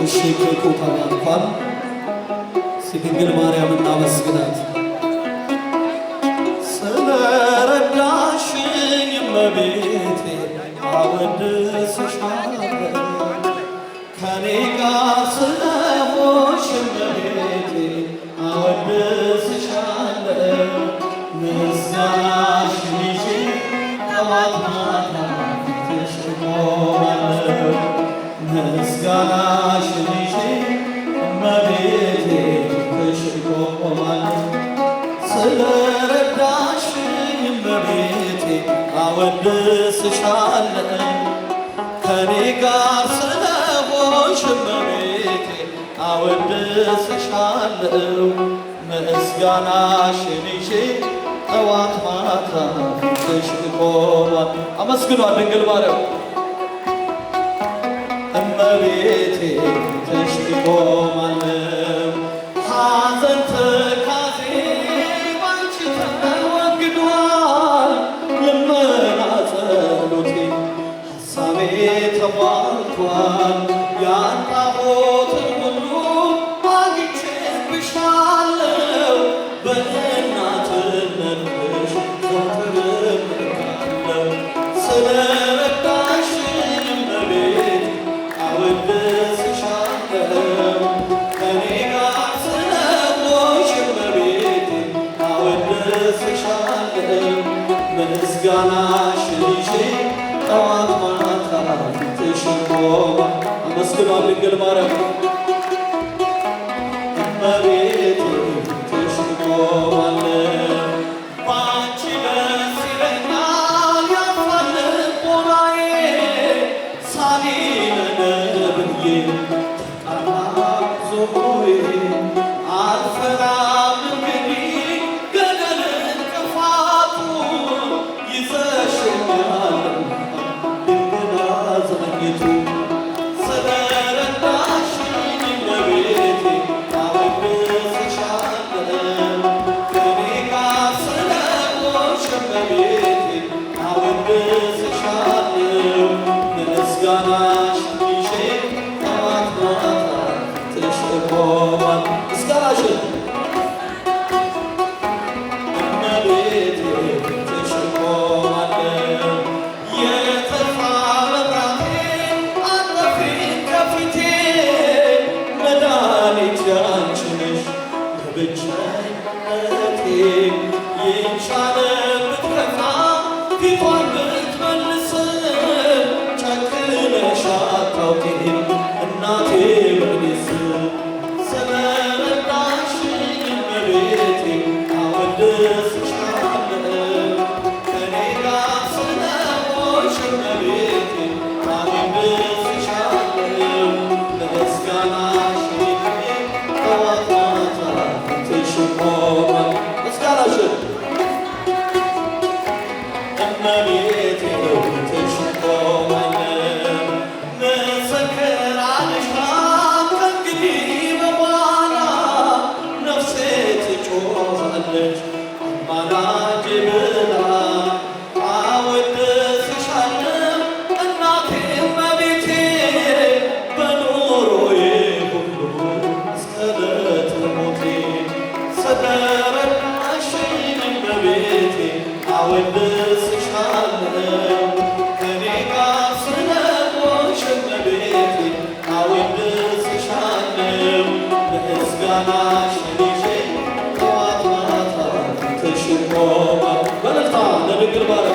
እሺ ኬኩ ተባርኳል። ድንግል ማርያም እናመስግናት። ስለረዳሽኝ እመቤቴ አወድስሻለሁ፣ ከኔ ጋር ስለሆንሽ እመቤቴ አወድስሻለሁ። ምስጋናሽን ይዤ ጠዋት ማታ ፊትሽ እቆማለሁ። ምስጋናሽን ይዤ እመቤቴ ፊትሽ እቆማለሁ። ስለረዳሽኝ እመቤቴ አወድስሻለሁ፣ ከኔ ጋር ስለሆንሽ እመቤቴ አወድስሻለሁ። ምስጋናሽን ይዤ ጠዋት ማታ ፊትሽ እቆማለሁ። አመስግኗት ድንግል ማርያም እመቤቴ ፊትሽ እቆማለሁ። ሐዘን ትካዜ ባንቺ ተወግዷል። ልመና ጸሎቴ ሐሳቤ ተሟልቷል። ያጣሁትን ሁሉ አግኝቼብሻለሁ። በእናትነትሽ ዘወትር እመካለሁ። ስለረዳሽኝ እመቤቴ አወድስሻለሁ፣ ከኔ ጋር ስለሆንሽ እመቤቴ አወድስሻለሁ። ምስጋናሽን ይዤ ጠዋት ማታ ፊትሽ እቆማለሁ። አመስግኗት ድንግል ማርያም እመቤቴ ፊትሽ እቆማለሁ። ባንቺ ደስ ይለኛል ያርፋል ልቦናዬ፣ ሳሊለነ ብዬ ተቃና ዞሮዬ። አልፈራም እንግዲህ ገደል እንቅፋቱን፣ ይዘሽኛል ድንግል አዛኝቱ። ስለረዳሽኝ እመቤቴ አወድስሻለሁ፣ ከኔ ጋር ስለሆንሽ እመቤቴ አወድስሻለሁ። ምስጋናሽን ይዤ ጠዋት ማታ ፊትሽ እቆማለሁ። ምስጋናሽን እመቤቴ ፊትሽ እቆማለሁ። የተስፋ መብራቴን አጥፊን ከፊቴ፣ መድኃኒቴ አንቺ ነሽ ለብቸኝነቴ። ይህች ዓለም ብትከፋ ፊቷን ብትመልስም፣ ጨክነሽ አታውቂም እናቴ በእኔስ። ስለረዳሽኝ እመቤቴ አወድስሻለሁ፣ ከኔ ጋር ስለሆንሽ እመቤቴ አወድስሻለሁ። ምስጋናሽን ይዤ ጠዋት ማታ ፊትሽ እቆማለሁ። ምስጋናሽን እመቤቴ ፊትሽ እቆማለሁ። ምስክር አልሻም ከእንግዲህ በኋላ፣ ነፍሴ ትጮኻለች አማላጄ ብላ። አወድስሻለሁ እናቴ እመቤቴ፣ በኑሮዬ ሁሉ እስከ ዕለተ ሞቴ። ስለረዳሽኝ እመቤቴ አወድስሻለሁ፣ ከኔ ጋር ስለሆንሽ እመቤቴ አወድስሻለሁ። ምስጋናሽን ይዤ ጠዋት ማታ ፊትሽ እቆማለሁ። በእልልታ ለድንግል ማርያም